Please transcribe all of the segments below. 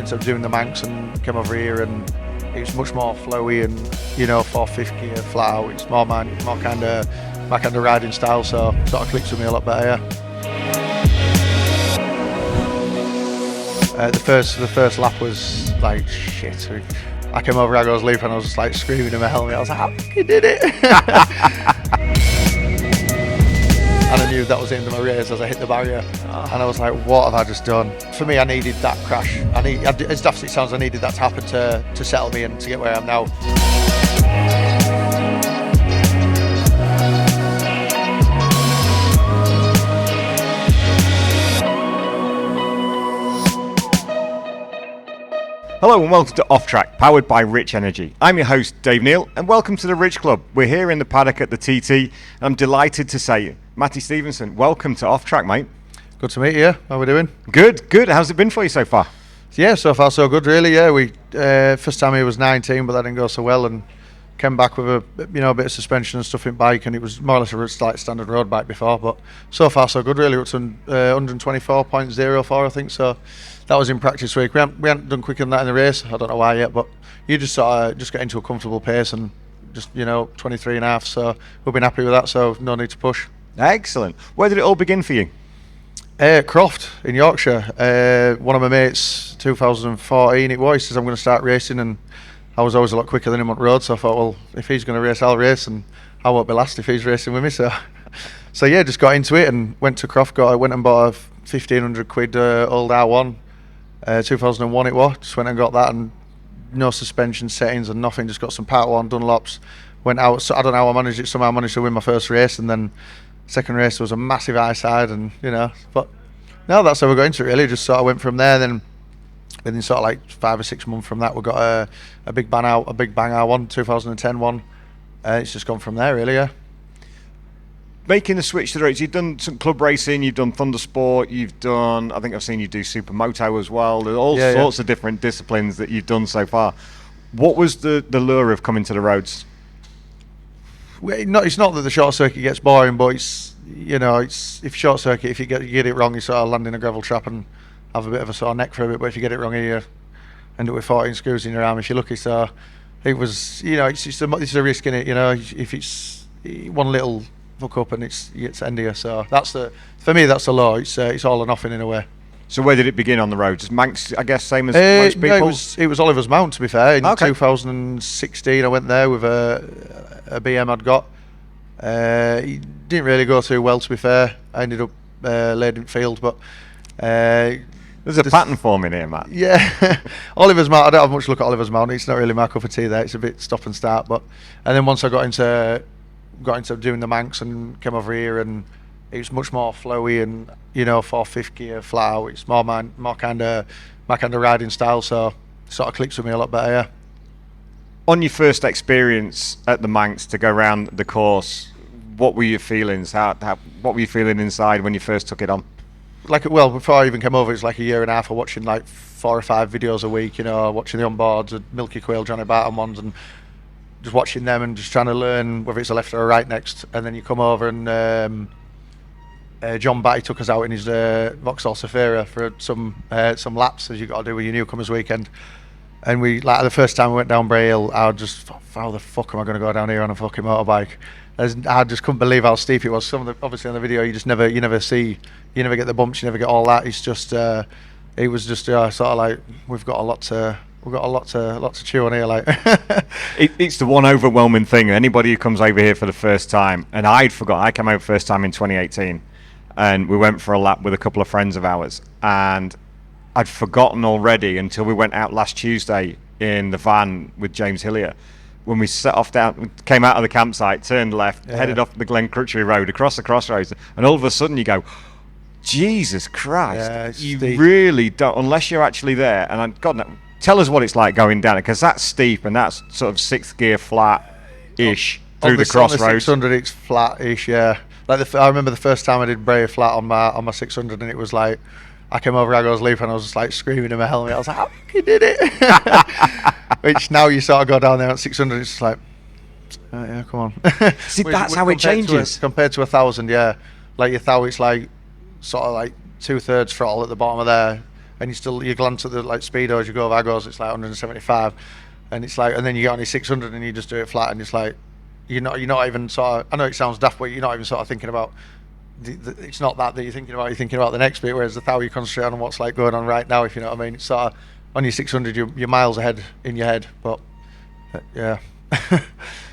got into doing the Manx and came over here, and it was much more flowy and 4/5 gear flat out. It's more my kind of riding style, so it sort of clicks with me a lot better. Yeah. The first lap was like shit. I came over, I was leaving, and I was just like screaming in my helmet. I was like, "How you did it!" And I knew that was the end of my race as I hit the barrier, and I was like, "What have I just done?" For me, I needed that crash. As daft as it sounds, I needed that to happen to settle me and to get where I am now. Hello and welcome to Off Track, powered by Rich Energy. I'm your host, Dave Neal, and welcome to the Rich Club. We're here in the paddock at the TT, and I'm delighted to say, Matt Stevenson, welcome to Off Track, mate. Good to meet you. How are we doing? Good. How's it been for you so far? Yeah, so far so good, really. Yeah, we first time he was 19, but that didn't go so well, and came back with a bit of suspension and stuff in bike, and it was more or less a standard road bike before. But so far so good, really. It's 124.04, I think. So that was in practice week. We hadn't done quicker than that in the race. I don't know why yet, but you just sort of get into a comfortable pace and just 23 and a half. So we've been happy with that. So no need to push. Excellent. Where did it all begin for you? Croft in Yorkshire. One of my mates, 2014 it was, he says I'm going to start racing, and I was always a lot quicker than him on road, so I thought, well, if he's going to race, I'll race, and I won't be last if he's racing with me. So yeah, just got into it and went to Croft. I went and bought a 1,500 quid old R1, 2001 it was. Just went and got that, and no suspension settings and nothing. Just got some Part 1 Dunlops. Went out. So I don't know how I managed it. Somehow I managed to win my first race, and then second race was a massive high side, and But no, that's how we got into it. Really, just sort of went from there. Then within sort of like 5 or 6 months from that, we got a big bang R1, 2010 one. It's just gone from there, really. Yeah. Making the switch to the roads, you've done some club racing, you've done Thundersport, you've done, I think I've seen you do Supermoto as well. There's all sorts of different disciplines that you've done so far. What was the lure of coming to the roads? Well, it's not that the short circuit gets boring, but it's if short circuit, if you get it wrong, you sort of land in a gravel trap and have a bit of a sore neck for a bit. But if you get it wrong, you end up with 14 screws in your arm if you're lucky. So it was, it's a risk in it. If it's one little fuck up and it's end of you. So for me that's the law. It's all or nothing in a way. So where did it begin on the road? Just Manx, I guess, same as most people? No, it was Oliver's Mount, to be fair. In 2016 I went there with a BM I'd got. It didn't really go too well, to be fair. I ended up laid in field, but there's a pattern forming here, Matt. Yeah. Oliver's Mount, I don't have much look at Oliver's Mount. It's not really my cup of tea there. It's a bit stop and start. And then once I got into doing the Manx and came over here, and it was much more flowy and 4/5 gear flat out. It's more my kind of riding style, so it sort of clicks with me a lot better. Yeah. On your first experience at the Manx to go around the course, what were your feelings? What were you feeling inside when you first took it on? Before I even came over, it's like a year and a half of watching like 4 or 5 videos a week. Watching the onboards, the Milky Quail, Johnny Barton ones, and just watching them and just trying to learn whether it's a left or a right next. And then you come over and John Batty took us out in his Vauxhall Zafira for some laps, as you got to do with your newcomers weekend. And we, like, the first time we went down Bray Hill, I just, how the fuck am I going to go down here on a fucking motorbike? I just couldn't believe how steep it was. Obviously on the video, you never get the bumps, you never get all that. It's just, it was just sort of like we've got a lot to chew on here. Like, it's the one overwhelming thing. Anybody who comes over here for the first time, and I came over first time in 2018, and we went for a lap with a couple of friends of ours, and I'd forgotten already until we went out last Tuesday in the van with James Hillier. When we set off came out of the campsite, turned left, headed off the Glen Crutchery Road, across the crossroads, and all of a sudden you go, Jesus Christ, you steep. Really don't, unless you're actually there. And God, no, tell us what it's like going down it, because that's steep and that's sort of 6th gear flat-ish through the crossroads. On the 600, it's flat-ish, yeah. I remember the first time I did Bray flat on my 600, and it was like, I came over, I was leaving, and I was just like screaming in my helmet. I was like, how you did it? Which now you sort of go down there at 600, it's just like, yeah, come on. See, that's how it changes. Compared to 1,000, yeah. Like your 1,000, it's like sort of like 2/3 throttle at the bottom of there, and you glance at the like speedo as you go over Agos, it's like 175, and it's like, and then you get on your 600 and you just do it flat, and it's like you're not even sort of, I know it sounds daft, but you're not even sort of thinking about it's not that you're thinking about. You're thinking about the next bit. Whereas the 1,000 you concentrate on what's like going on right now. If you know what I mean. It's sort of on your 600, you're miles ahead in your head. But yeah.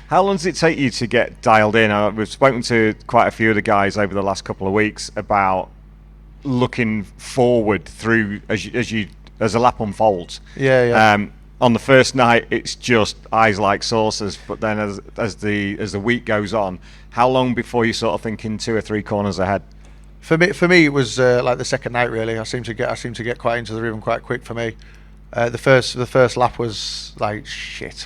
How long does it take you to get dialed in? We've spoken to quite a few of the guys over the last couple of weeks about looking forward through as a lap unfolds. Yeah. On the first night, it's just eyes like saucers. But then as the week goes on, how long before you sort of thinking 2 or 3 corners ahead? For me, it was like the second night. Really, I seem to get quite into the rhythm quite quick. For me, the first lap was like shit.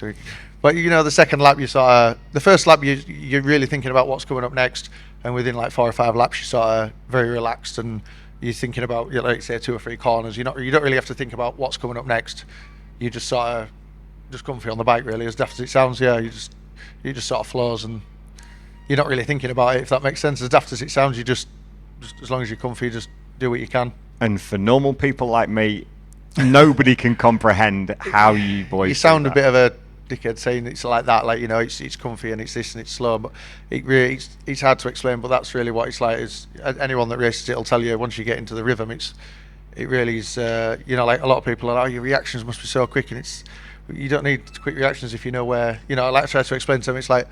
But you know, the second lap, the first lap you're really thinking about what's coming up next, and within like 4 or 5 laps, you're sort of very relaxed and you're thinking about, like say 2 or 3 corners. You don't really have to think about what's coming up next. You just sort of just comfy on the bike, really, as daft as it sounds. Yeah, you just sort of flows and you're not really thinking about it, if that makes sense. As daft as it sounds, you just as long as you're comfy, just do what you can. And for normal people like me, nobody can comprehend how you boys. You sound a bit of a dickhead saying it's like that, like, you know, it's comfy and it's this and it's slow, but it's hard to explain. But that's really what it's like. Is anyone that races it will tell you once you get into the rhythm, it really is. You know, like a lot of people are like, oh, your reactions must be so quick, and you don't need quick reactions if you know where. You know, I like to try to explain to them. It's like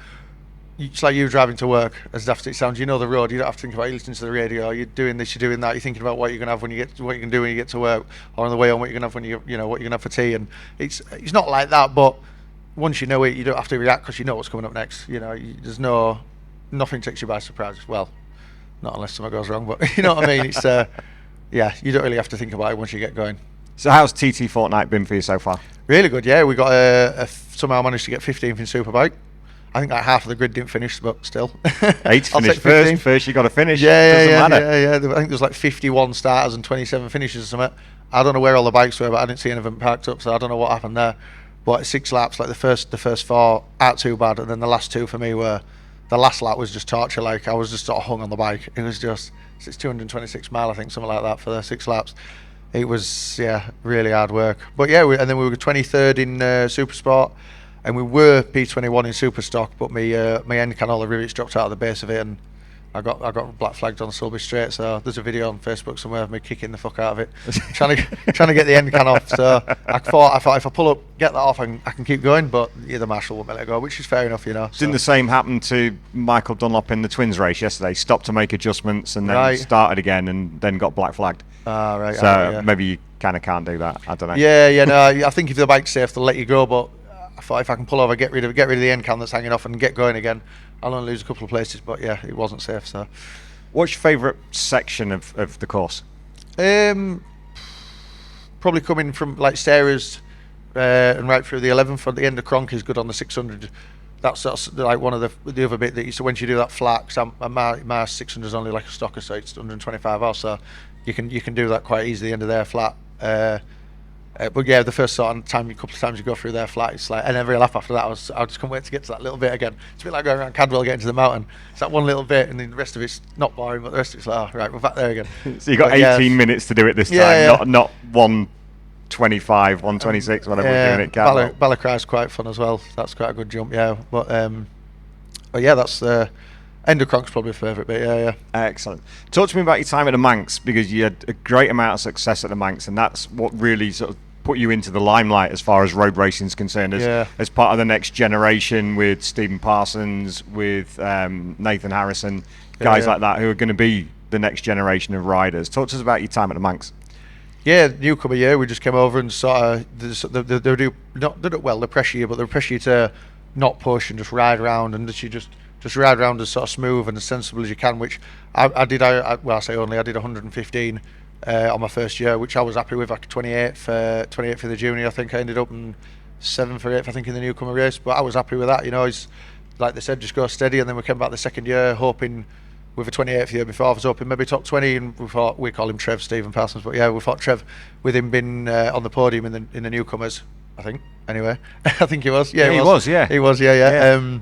you driving to work, as daft as it sounds. You know the road. You don't have to think about it. You're listening to the radio. You're doing this. You're doing that. You're thinking about what you're gonna have what you can do when you get to work, or on the way home, what you're gonna have when what you're gonna have for tea. And it's not like that. But once you know it, you don't have to react because you know what's coming up next. You know, there's nothing takes you by surprise. Well, not unless something goes wrong. But you know what I mean. It's yeah, you don't really have to think about it once you get going. So how's TT Fortnite been for you so far? Really good. Yeah, we got somehow managed to get 15th in Superbike. I think like half of the grid didn't finish, but still. 8 finished first. First you got to finish. Yeah. I think there's like 51 starters and 27 finishes or something. I don't know where all the bikes were, but I didn't see any of them parked up, so I don't know what happened there. But 6 laps, like the first 4 aren't too bad, and then the last 2 for me were, the last lap was just torture. Like I was just sort of hung on the bike. It was just, it's 226 mile, I think, something like that for the 6 laps. It was, yeah, really hard work. But yeah, and then we were 23rd in Super Sport. And we were P21 in Super Stock, but my end can, all the rivets dropped out of the base of it, and I got black flagged on Sulby Straight. So there's a video on Facebook somewhere of me kicking the fuck out of it, trying to get the end can off. So I thought if I pull up, get that off, I can keep going. But yeah, the marshal won't let it go, which is fair enough, you know. Didn't the same happen to Michael Dunlop in the Twins race yesterday? Stopped to make adjustments and then started again, and then got black flagged. Right. So maybe you kind of can't do that. I don't know. Yeah. No, I think if the bike's safe, they'll let you go, but I thought if I can pull over, get rid of the end can that's hanging off and get going again, I'll only lose a couple of places. But yeah, it wasn't safe. So, what's your favourite section of the course? Probably coming from like Sarah's and right through the 11th. At the end of Cronk is good on the 600. That's like one of the other bit that once you do that flat, because my 600 is only like a stocker, so it's 125 hours, so you can do that quite easily. The end of their flat. But yeah, the first sort of couple of times you go through their flat, it's like, and every lap after that, I just can't wait to get to that little bit again. It's a bit like going around Cadwell getting to the mountain. It's that one little bit, and then the rest of it's not boring, but the rest of it's like, oh, right, we're back there again. So you got 18 minutes to do it this time, not 125, 126, whatever we're doing at Cadwell. Balacry's quite fun as well. That's quite a good jump, yeah. But yeah, that's end of Cronk's probably a favourite bit, yeah. Excellent. Talk to me about your time at the Manx, because you had a great amount of success at the Manx, and that's what really sort of put you into the limelight as far as road racing is concerned, as part of the next generation with Stephen Parsons, with Nathan Harrison, guys like that who are going to be the next generation of riders. Talk to us about your time at the Manx. Yeah, newcomer year, we just came over and sort of they pressure you, but they pressure you to not push and just ride around, and just ride around as sort of smooth and as sensible as you can, which I did. I did 115 on my first year, which I was happy with. Like 28th for the junior, I think I ended up in 7th or 8th, I think, in the newcomer race. But I was happy with that. You know, it's like they said, just go steady. And then we came back the second year, hoping with a 28th year before, I was hoping maybe top 20, and we call him Trev, Stephen Parsons. But yeah, we thought Trev, with him being on the podium in the newcomers, I think. Anyway, I think he was. Yeah, he was. Yeah. He was. Yeah.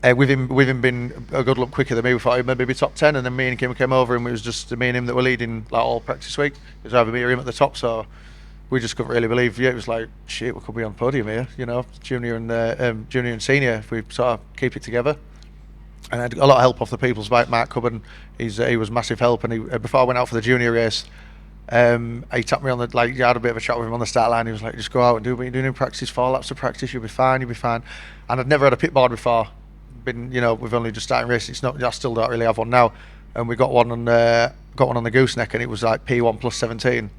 with him being a good lump quicker than me, we thought he'd maybe be top 10, and then me and Kim came over, and it was just me and him that were leading like all practice week. It was either me or him at the top, so we just couldn't really believe. Yeah, it was like, shit, we could be on podium here, junior and senior, if we sort of keep it together. And I had a lot of help off the people's bike. Mark Cubban, he was massive help, and he, before I went out for the junior race, he tapped me on the, like, I had a bit of a chat with him on the start line. He was like, just go out and do what you're doing in practice, 4 laps of practice, you'll be fine. And I'd never had a pit board before. We've only just started racing. I still don't really have one now. And we got one on the gooseneck, and it was like P1 plus 17.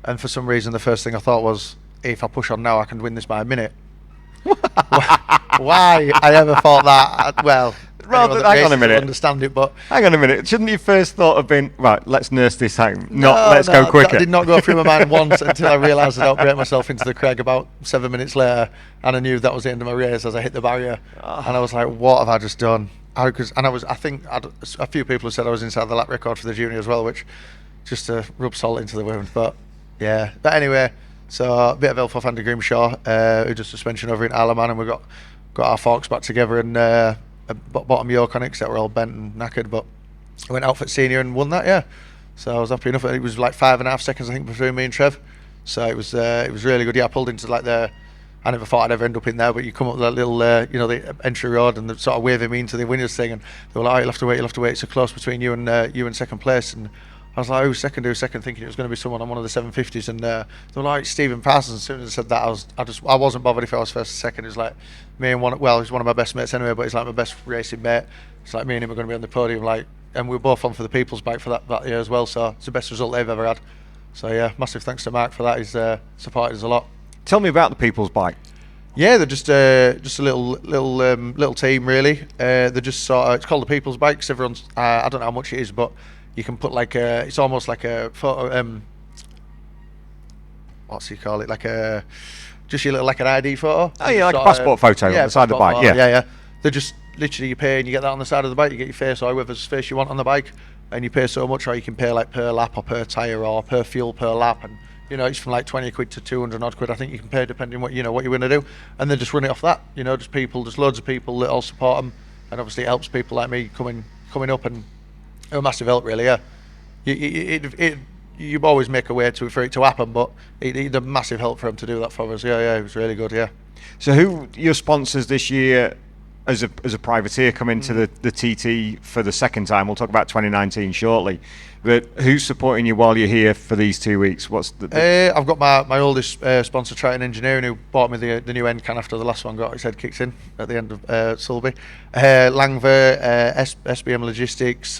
And for some reason, the first thing I thought was, if I push on now, I can win this by a minute. Why I ever thought that? Well, hang on a minute. Understand it, but hang on a minute. Shouldn't your first thought have been, right, let's nurse this home, let's go quicker? That did not go through my mind once until I realised I'd outbrake myself into the Craig about 7 minutes later, and I knew that was the end of my race as I hit the barrier, and I was like, what have I just done? I think a few people have said I was inside the lap record for the junior as well, which just to rub salt into the wound. But yeah, but anyway, so a bit of help off Andy Grimshaw, who does suspension over in Alaman, and we got our forks back together and a bottom yoke on it because they were all bent and knackered. But I went out for senior and won that, yeah. So I was happy enough. It was like 5.5 seconds, I think, between me and Trev. So it was really good. Yeah, I pulled into like I never thought I'd ever end up in there, but you come up that little, the entry road, and they're sort of waving me into the winners thing, and they were like, oh, you'll have to wait, it's so close between you and second place. And I was like, who's second, thinking it was going to be someone on one of the 750s, and they were like, Stephen Parsons. As soon as I said that, I wasn't bothered if I was first or second. It was like me and he's one of my best mates anyway, but he's like my best racing mate. It's like me and him are going to be on the podium, like, and we were both on for the People's Bike for that year as well, so it's the best result they've ever had. So yeah, massive thanks to Mark for that. He's supported us a lot. Tell me about the People's Bike. Yeah, they're just a little team really. They're just sort of, it's called the People's Bike because everyone's, I don't know how much it is, but you can put like it's almost like a photo, what's you call it, like just your little, like an ID photo. Oh yeah, like a passport photo on the side of the bike. Photo, yeah. They're just literally, you pay and you get that on the side of the bike. You get your face or whoever's face you want on the bike, and you pay so much, or you can pay like per lap or per tyre or per fuel per lap, and it's from like 20 quid to 200 odd quid. I think you can pay depending what you're going to do, and they just run it off that. Just loads of people that all support them, and obviously it helps people like me coming up, and a massive help really. Yeah, you always make a way for it to happen, but it's a massive help for them to do that for us. Yeah, it was really good. Yeah. So who your sponsors this year as a privateer come into the TT for the second time? We'll talk about 2019 shortly, but who's supporting you while you're here for these 2 weeks? What's I've got my oldest sponsor, Triton Engineering, who bought me the new end can after the last one got his head kicked in at the end of Sulby. Langver, SBM Logistics,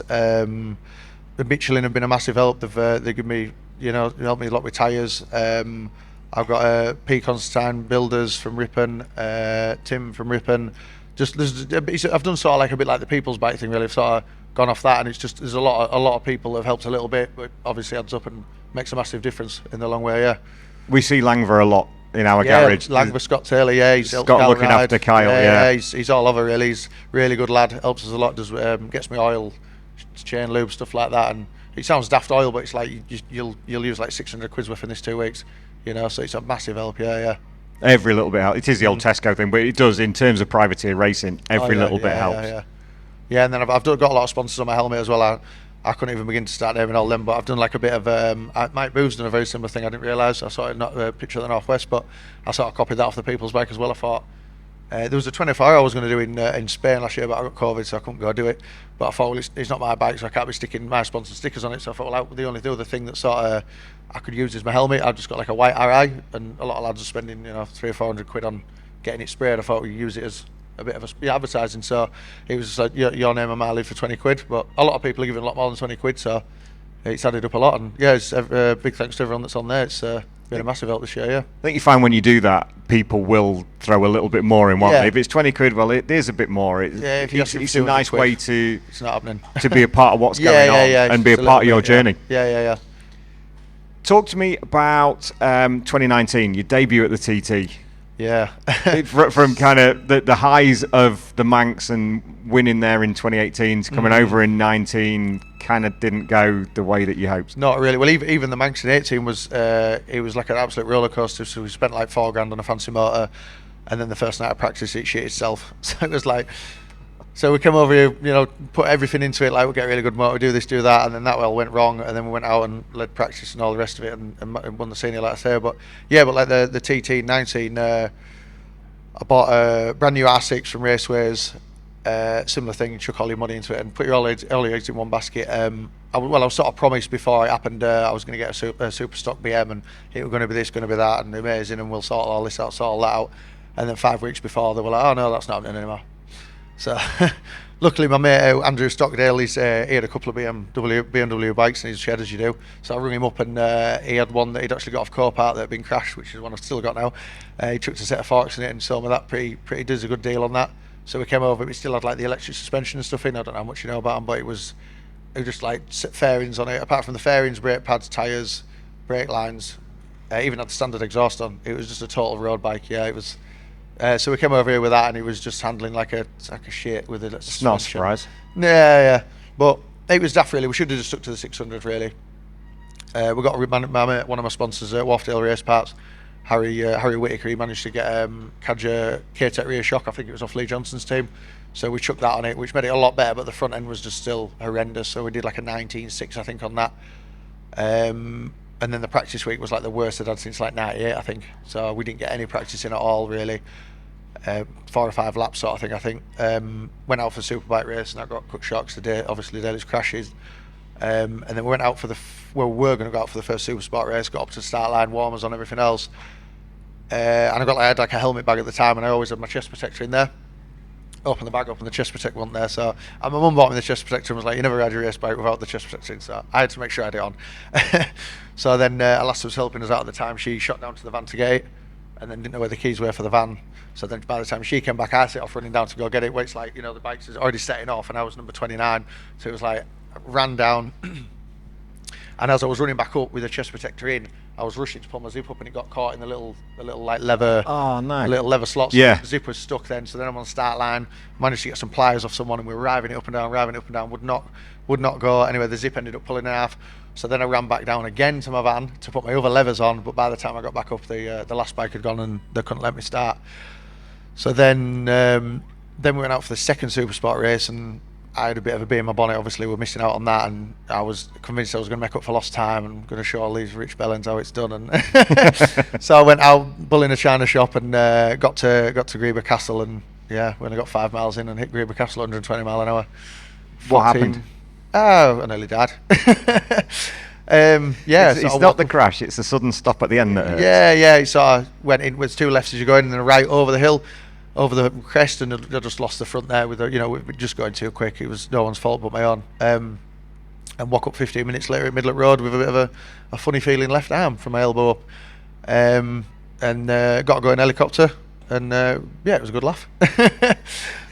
Michelin have been a massive help. They give me, helped me a lot with tyres. I've got P. Constantine Builders from Ripon, Tim from Ripon. I've done sort of like a bit like the People's Bike thing really. I've sort of gone off that, and it's just there's a lot of people that have helped a little bit, but obviously adds up and makes a massive difference in the long way. Yeah, we see Langver a lot in our garage. Langver, Scott Taylor, yeah, he's Scott looking after Kyle. Yeah, he's all over really. He's a really good lad. Helps us a lot. Does gets me oil, chain lube, stuff like that. And it sounds daft oil, but it's like you'll use like 600 quid worth in this 2 weeks. So it's a massive help. Yeah. Every little bit helps. It is the old Tesco thing, but it does in terms of privateer racing. Every little bit helps. Yeah, and then I've got a lot of sponsors on my helmet as well. I couldn't even begin to start naming all them, but I've done like a bit of Mike Boo's done a very similar thing. I didn't realise. I saw it not a picture of the Northwest, but I sort of copied that off the People's Bike as well. I thought there was a 24-hour I was going to do in Spain last year, but I got COVID, so I couldn't go do it. But I thought, well, it's not my bike, so I can't be sticking my sponsor stickers on it. So I thought, well, the other thing that sort of I could use is my helmet. I've just got like a white RI, and a lot of lads are spending 300 or 400 quid on getting it sprayed. I thought we'd use it as a bit of advertising. So it was like your name and my leave for 20 quid, but a lot of people are giving a lot more than 20 quid, so it's added up a lot. And yeah, it's big thanks to everyone that's on there. It's been a massive help this year. Yeah, I think you find when you do that, people will throw a little bit more in, won't they? If it's 20 quid, well, it is a bit more. It's a nice way to it's not happening to be a part of what's going on and be a part of your journey. Yeah. Talk to me about 2019, your debut at the TT. Yeah. From kind of the highs of the Manx and winning there in 2018 to coming over in 19 kind of didn't go the way that you hoped. Not really. Well, even the Manx in 18 was it was like an absolute roller coaster. So we spent like $4,000 on a fancy motor, and then the first night of practice it shit itself. So it was like So we came over here, put everything into it, like we get a really good motor, do this, do that, and then that went wrong, and then we went out and led practice and all the rest of it, and won the senior, like I say. But like the TT 19, I bought a brand new R6 from Raceways, similar thing, chuck all your money into it and put all your eggs in one basket. I was sort of promised before it happened I was going to get a super stock BM, and it was going to be this, going to be that, and amazing, and we'll sort all this out, sort all that out. And then 5 weeks before, they were like, oh no, that's not happening anymore. So luckily my mate Andrew Stockdale, he had a couple of BMW bikes in his shed, as you do. So I rung him up, and he had one that he'd actually got off Copart that had been crashed, which is one I've still got now. He chucked a set of forks in it and sold me that. Pretty does a good deal on that. So we came over, we still had like the electric suspension and stuff in. I don't know how much you know about them, but it was just like fairings on it. Apart from the fairings, brake pads, tyres, brake lines, even had the standard exhaust on. It was just a total road bike. Yeah, it was. So we came over here with that, and he was just handling like a shit with it. It's not a surprise. Yeah. But it was daft, really. We should have just stuck to the 600, really. We got one of my sponsors at Wharfdale Race Parts, Harry Whittaker. He managed to get Cadger K-Tech rear shock. I think it was off Lee Johnson's team. So we chucked that on it, which made it a lot better, but the front end was just still horrendous. So we did like a 19.6, I think, on that. And then the practice week was like the worst I'd had since like 98, I think. So we didn't get any practice in at all, really. 4 or 5 laps sort of thing, I think. Went out for the Superbike race, and I got cut shocks the day, obviously, the day crashes. And then we went out for we were going to go out for the first Supersport race, got up to the start line, warmers on, everything else. And I had like a helmet bag at the time, and I always had my chest protector in there. Open the bag up, and the chest protector wasn't there. So my mum bought me the chest protector and was like, you never ride your race bike without the chest protector in. So I had to make sure I had it on. So then a lass who was helping us out at the time, she shot down to the van to get it, and then didn't know where the keys were for the van. So then by the time she came back, I set off running down to go get it, where it's like, the bike's already setting off, and I was number 29. So it was like, I ran down, and as I was running back up with the chest protector in, I was rushing to pull my zip up, and it got caught in the little like lever. Oh no! Little lever slots. Yeah. The zip was stuck then. So then I'm on the start line. Managed to get some pliers off someone, and we were riving it up and down. Would not go. Anyway, the zip ended up pulling in half. So then I ran back down again to my van to put my other levers on. But by the time I got back up, the last bike had gone, and they couldn't let me start. So then we went out for the second Supersport race, and I had a bit of a bee in my bonnet. Obviously, we're missing out on that, and I was convinced I was going to make up for lost time and going to show all these rich bellends how it's done. And so I went out, bulling a china shop, and got to Greeba Castle, and yeah, when I got 5 miles in and hit Greeba Castle 120 mile an hour. What happened? Oh, I nearly died. It's not the crash; it's the sudden stop at the end that hurts. Yeah. It sort of went in with 2 lefts as you're going, and then a right over the hill, over the crest, and I just lost the front there with just going too quick. It was no one's fault but my own. And walk up 15 minutes later at Midlet Road with a bit of a funny feeling left arm from my elbow up, and got to go in helicopter, and it was a good laugh.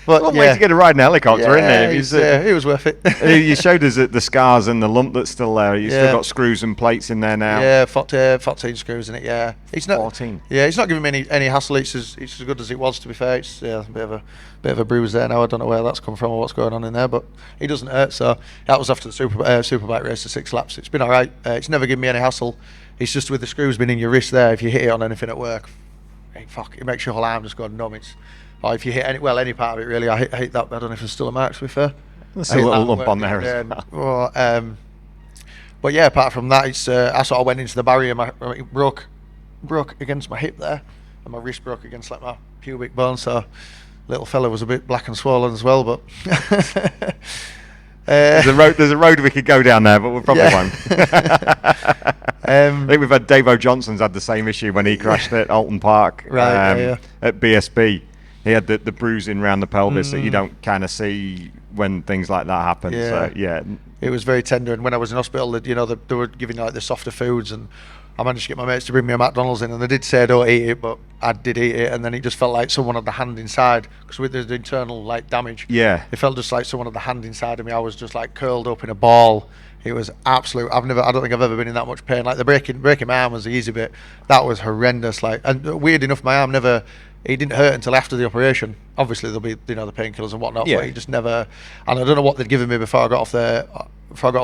But one way to get a ride in a helicopter, isn't it? It was worth it. You showed us the scars and the lump that's still there. You still got screws and plates in there now. Yeah, 14 screws in it. Yeah, it's not 14. Yeah, it's not giving me any hassle. It's as good as it was, to be fair. It's a bit of a bruise there now. I don't know where that's come from or what's going on in there, but it doesn't hurt. So that was after the Superbike race, the 6 laps. It's been all right. It's never given me any hassle. It's just with the screws being in your wrist there. If you hit it on anything at work, it makes your whole arm just go numb. Or if you hit any part of it, really. I hate that. I don't know if there's still a mark, to be fair. There's a little lump on there as well. But yeah, apart from that, it's I sort of went into the barrier. It broke against my hip there, and my wrist broke against like my pubic bone. So little fella was a bit black and swollen as well. But there's a road we could go down there, but we probably won't. I think we've had Dave O'Johnson's had the same issue when he crashed at Alton Park at BSB. He had the bruising around the pelvis that you don't kind of see when things like that happen. Yeah. So yeah, it was very tender. And when I was in hospital, they were giving like the softer foods, and I managed to get my mates to bring me a McDonald's in, and they did say don't eat it, but I did eat it, and then it just felt like someone had the hand inside, because with the internal like damage, it felt just like someone had the hand inside of me. I was just like curled up in a ball. It was absolute. I don't think I've ever been in that much pain. Like the breaking my arm was the easy bit. That was horrendous. Like, and weird enough, my arm never. It didn't hurt until after the operation. Obviously, there'll be the painkillers and whatnot. But he just never. And I don't know what they'd given me before I got off the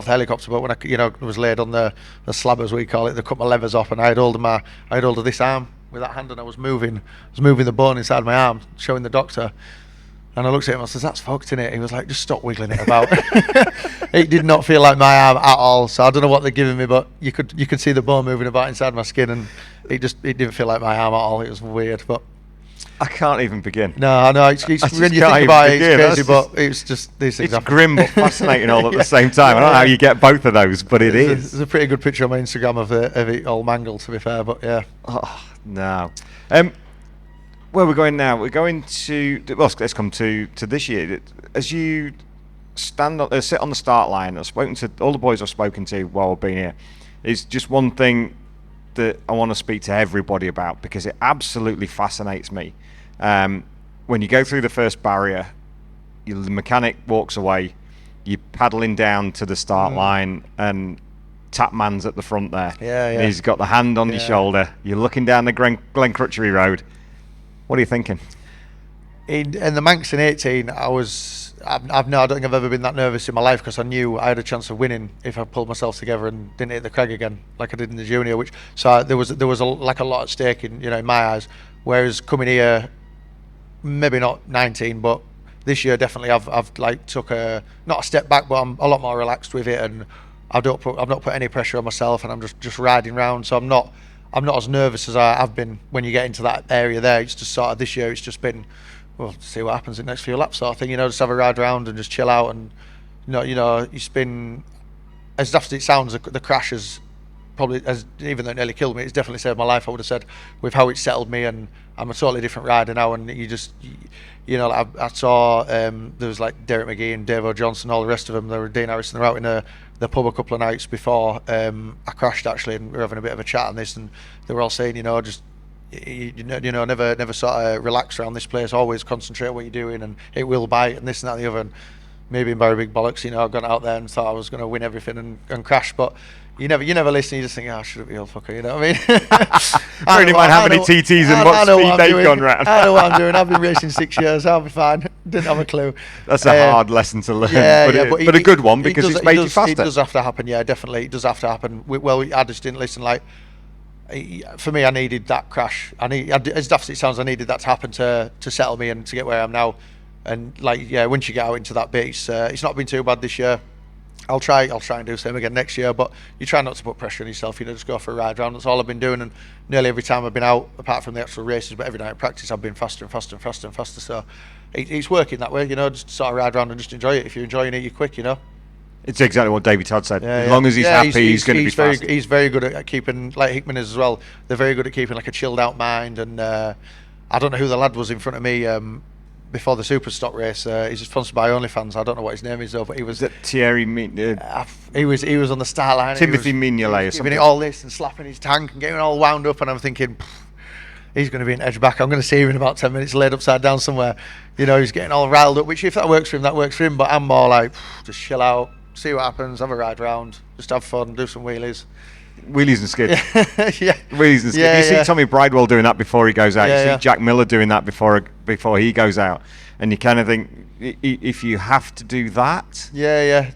helicopter. But when I was laid on the slab, as we call it, they cut my levers off, and I had hold of this arm with that hand, and I was moving the bone inside my arm, showing the doctor. And I looked at him and I said, that's fucked, innit? He was like, just stop wiggling it about. It did not feel like my arm at all. So I don't know what they're giving me, but you could see the bone moving about inside my skin, and it didn't feel like my arm at all. It was weird, but I can't even begin. no, I know. It's when you can't think about it, even it's begin. crazy, but it's just these things It's happen. grim but fascinating all at the same time. I don't know how you get both of those, but it is. There's a pretty good picture on my Instagram of it all mangled, to be fair, but yeah. Oh, no. Where we're going now? We're going to. Well, let's come to this year. As you sit on the start line, I've spoken to all the boys I've spoken to while I've been here. Is just one thing that I want to speak to everybody about, because it absolutely fascinates me. When you go through the first barrier, the mechanic walks away, you're paddling down to the start line, and Tapman's at the front there. Yeah. He's got the hand on your shoulder. You're looking down the Glen Crutchery Road. What are you thinking? In the Manx in 18, I don't think I've ever been that nervous in my life, because I knew I had a chance of winning if I pulled myself together and didn't hit the crag again like I did in the junior. There was a lot at stake in my eyes. Whereas coming here, maybe not 19, but this year definitely I've took not a step back, but I'm a lot more relaxed with it, and I've not put any pressure on myself, and I'm just riding round. So I'm not as nervous as I have been when you get into that area there. It's just sort of this year, it's just been, well, see what happens in the next few laps sort of thing, just have a ride around and just chill out. And you spin, as daft as it sounds, the crash has probably, even though it nearly killed me, it's definitely saved my life, I would have said, with how it settled me. And I'm a totally different rider now, and I saw there was like Derek McGee and Dave O'Johnson, all the rest of them. They were Dean Harrison. They're out in the pub a couple of nights before I crashed, actually, and we were having a bit of a chat on this, and they were all saying, never sort of relax around this place. Always concentrate on what you're doing, and it will bite, and this and that and the other. And maybe in very big bollocks, I've gone out there and thought I was going to win everything and crash, but you never listen. You just think, should it be old fucker? You know what I mean? I don't mind how many TTs and what speed they've gone round. I know what I'm doing. I've been racing 6 years. I'll be fine. Didn't have a clue. That's a hard lesson to learn, but a good one, because it's made you faster. It does have to happen. Yeah, definitely, it does have to happen. I just didn't listen. For me, I needed that crash. As daft as it sounds, I needed that to happen to settle me and to get where I am now. And once you get out into that bit, it's not been too bad this year. I'll try and do the same again next year, but you try not to put pressure on yourself. Just go for a ride around. That's all I've been doing, and nearly every time I've been out, apart from the actual races, but every night in practice, I've been faster and faster and faster and faster. So it's working that way, just sort of ride around and just enjoy it. If you're enjoying it, you're quick, It's exactly what David Todd said. As long as he's happy, he's going to be fast. He's very good at keeping, like Hickman is as well. They're very good at keeping like a chilled out mind. And I don't know who the lad was in front of me before the super stock race. He's sponsored by OnlyFans. I don't know what his name is though, but he was Thierry. He was on the start line. Timothy Mignolet or something. Giving it all this and slapping his tank and getting all wound up, and I'm thinking, he's going to be an edge back. I'm going to see him in about 10 minutes laid upside down somewhere. He's getting all riled up, which if that works for him, that works for him. But I'm more like, just chill out, see what happens, have a ride round, just have fun, do some wheelies. Wheelies and skids. Yeah. Wheelies and skids. Yeah, you see Tommy Bridewell doing that before he goes out. You see Jack Miller doing that before he goes out. And you kind of think, if you have to do that... Yeah.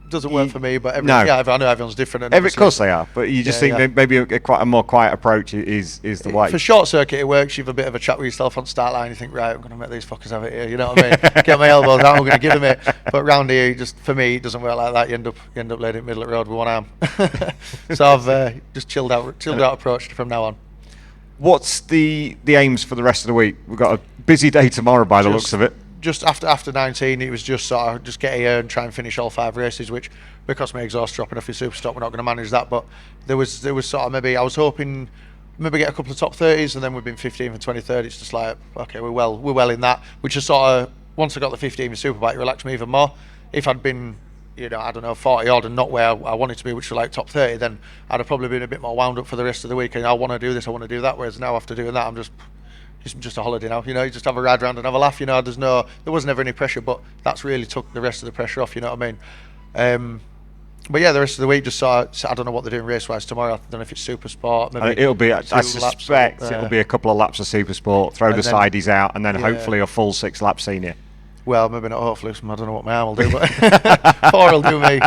It doesn't work for me, but I know everyone's different. Of course they are, but you just think maybe a more quiet approach is the way. For short circuit, it works. You have a bit of a chat with yourself on start line. You think, right, I'm going to make these fuckers have it here. You know what I mean? Get my elbows out. I'm going to give them it. But round here, for me, it doesn't work like that. You end up laying in the middle of the road with one arm. So I've just chilled out approach from now on. What's the aims for the rest of the week? We've got a busy day tomorrow by the looks of it. Just after 19, it was just sort of just get here and try and finish all 5 races, which because my exhaust dropping off your super stock, we're not going to manage that. But there was sort of maybe I was hoping maybe get a couple of top 30s, and then we've been 15th and 23rd. It's just like, okay, we're well in that, which is sort of, once I got the 15 in Superbike, it relaxed me even more. If I'd been 40 odd and not where I wanted to be, which was like top 30, then I'd have probably been a bit more wound up for the rest of the week, and I want to do this, I want to do that. Whereas now after doing that, it's just a holiday now. You just have a ride around and have a laugh. There was never any pressure, but that's really took the rest of the pressure off. You know what I mean? But yeah, the rest of the week just saw. I don't know what they're doing race-wise tomorrow. I don't know if it's Super Sport. Maybe it'll be. I suspect it'll be a couple of laps of Super Sport. Throw the sideys out, and then hopefully a full 6 lap senior. Well, maybe not. Hopefully, I don't know what my arm will do, but 4 will do me.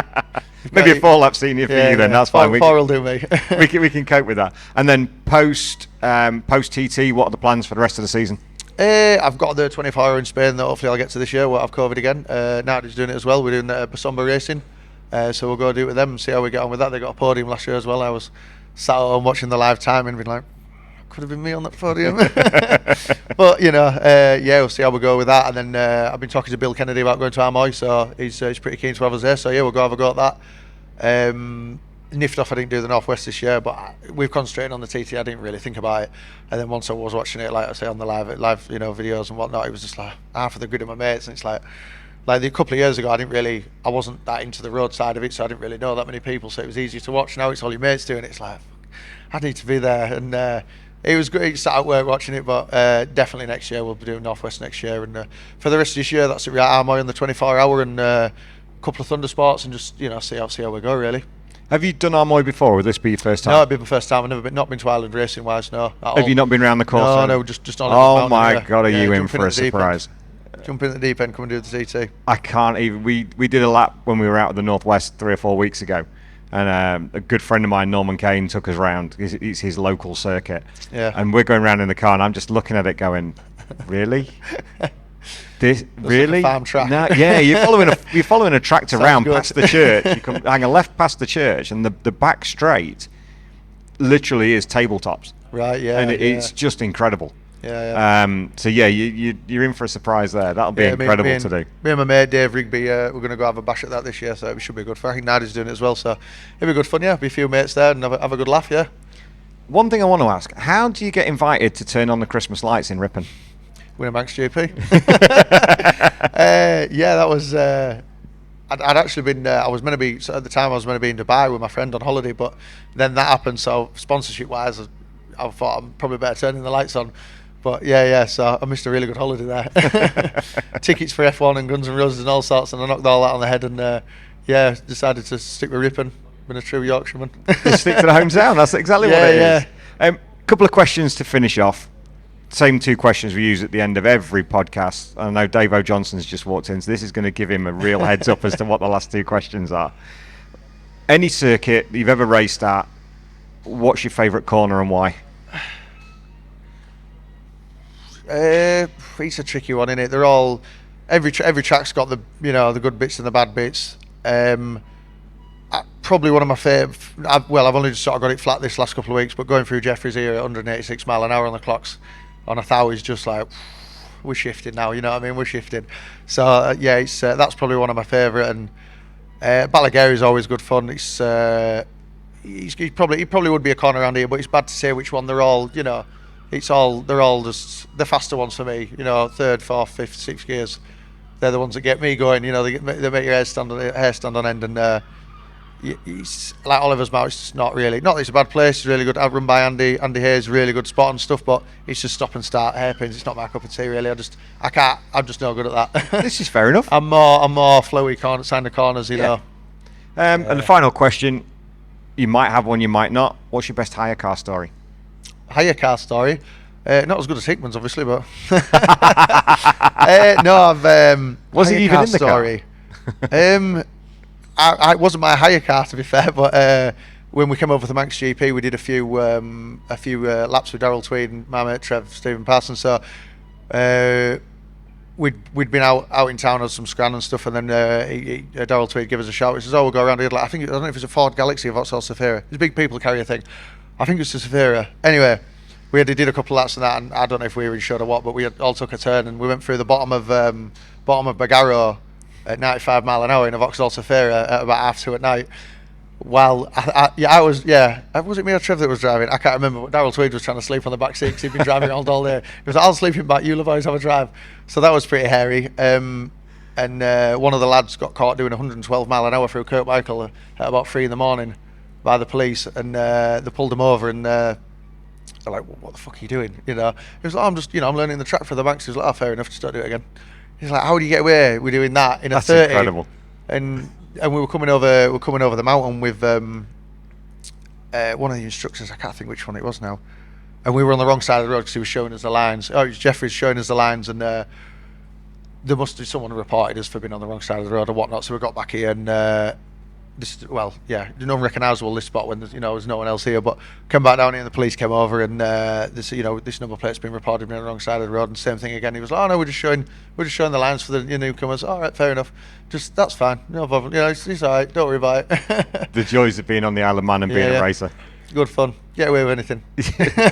Maybe a 4 lap senior for you then. That's fine. 4 will do me. we can cope with that. And then post TT, what are the plans for the rest of the season? I've got the 24-hour in Spain that hopefully I'll get to this year. We'll have COVID again. Nardi's doing it as well. We're doing Basomba racing. So we'll go do it with them and see how we get on with that. They got a podium last year as well. I was sat at home watching the live time and being like, could have been me on that podium. But, we'll see how we go with that. And then I've been talking to Bill Kennedy about going to Armoy, so he's pretty keen to have us there. So, we'll go have a go at that. Niffed off I didn't do the Northwest this year, but we've concentrated on the TT. I didn't really think about it. And then once I was watching it, like I say, on the live videos and whatnot, it was just like half of the grid of my mates. And it's like a couple of years ago, I wasn't that into the road side of it, so I didn't really know that many people, so it was easy to watch. Now it's all your mates doing it. It's like, I need to be there. And it was great, sat at work watching it, but definitely next year we'll be doing Northwest next year. And for the rest of this year, that's it. We're at Armoy on the 24-hour and a couple of Thunder Sports and just, see how we go, really. Have you done Armoy before, or would this be your first time? No, it'd be my first time. I've not been to Ireland racing wise, no. Have you not been around the course? No, just on Oh my God, are you in for a surprise? Jump in the deep end, come and do the TT. I can't even. We did a lap when we were out of the Northwest 3 or 4 weeks ago, and a good friend of mine, Norman Kane, took us round. It's his local circuit, and we're going round in the car, and I'm just looking at it, going, "Really? This really? Like a farm track. No, yeah, you're following a tractor round good. past the church. You come hang a left past the church, and the back straight literally is tabletops. Right, yeah, and it's just incredible. Yeah. So you're in for a surprise there. That'll be incredible to do. Me and my mate Dave Rigby, we're going to go have a bash at that this year, so it should be good fun. I think Nadi's doing it as well, so it'll be good fun. Yeah, be a few mates there and have a good laugh. Yeah. One thing I want to ask: how do you get invited to turn on the Christmas lights in Ripon? Win a Manx GP. That was. I'd actually been. I was meant to be at the time. I was meant to be in Dubai with my friend on holiday, but then that happened. So sponsorship wise, I thought I'm probably better turning the lights on. But so I missed a really good holiday there. Tickets for F1 and Guns N' Roses and all sorts, and I knocked all that on the head. And decided to stick with Ripon. Been a true Yorkshireman. Stick to the hometown. That's exactly what it is. Couple of questions to finish off. Same 2 questions we use at the end of every podcast. I know Dave O'Johnson's just walked in, so this is going to give him a real heads up as to what the last 2 questions are. Any circuit you've ever raced at, what's your favourite corner and why? It's a tricky one, isn't it? They're all every track's got the the good bits and the bad bits. Probably one of my favourite. I've only just sort of got it flat this last couple of weeks, but going through Jeffries here at 186 mile an hour on the clocks on a thou is just like we're shifting now. You know what I mean? We're shifting. So it's that's probably one of my favourite. And Ballagary is always good fun. It's he probably would be a corner around here, but it's bad to say which one. They're all they're all just the faster ones for me. 3rd, 4th, 5th, 6th gears. They're the ones that get me going. They make your hair stand on end. And it's like Oliver's Mount. It's just not really. Not that it's a bad place. It's really good. I've run by Andy Hayes, really good spot and stuff. But it's just stop and start hairpins. It's not my cup of tea really. I can't. I'm just no good at that. This is fair enough. I'm more flowy kind of corners. know. And the final question. You might have one. You might not. What's your best hire car story? Hire car story. Not as good as Hickman's, obviously, but no, I've was it even in the story? It wasn't my hire car, to be fair, but when we came over to the Manx GP, we did a few laps with Darryl Tweed and my mate Stephen Parsons. So we'd been out in town on some scran and stuff, and then Darryl Tweed gave us a shout. He says, "Oh, we'll go around here." I don't know if it's a Ford Galaxy or Vauxhall Zafira. It's a big people carrier thing. I think it's a Zafira. Anyway, we did a couple of laps and that, and I don't know if we were insured or what, but we all took a turn and we went through the bottom of Bagaro at 95 mile an hour in a Vauxhall Zafira at about 2:30 at night. While was it me or Trev that was driving? I can't remember. But Darryl Tweed was trying to sleep on the back seat because he'd been driving all day. He was like, "I'll sleep in back. You boys have a drive." So that was pretty hairy. And one of the lads got caught doing 112 mile an hour through Kirkmichael at about 3 a.m. by the police, and they pulled him over and. They're like, "What the fuck are you doing?" He was like, "I'm just, I'm learning the track for the Manx." He was like, "Oh, fair enough, just don't do it again." He's like, "How do you get away with doing that in a 30?" That's incredible. And we were coming over the mountain with one of the instructors. I can't think which one it was now. And we were on the wrong side of the road because he was showing us the lines. Oh, it was Jeffries showing us the lines, and there must be someone who reported us for being on the wrong side of the road or whatnot. So we got back here and this, well, yeah, unrecognisable, this spot when there's, there's no one else here. But came back down here and the police came over and this, this number plate's been reported on the wrong side of the road, and same thing again. He was like, oh no, we're just showing the lines for the newcomers. All right, fair enough. Just, that's fine, no problem. It's all right, don't worry about it. The joys of being on the Isle of Man and being a racer. Good fun. Get away with anything.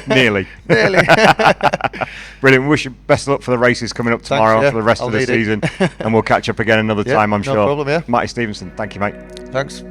Nearly. Nearly. Brilliant. Wish you best of luck for the races coming up tomorrow, for the rest of the season. And we'll catch up again another time, I'm sure. No problem, yeah. Matty Stevenson, thank you, mate. Thanks.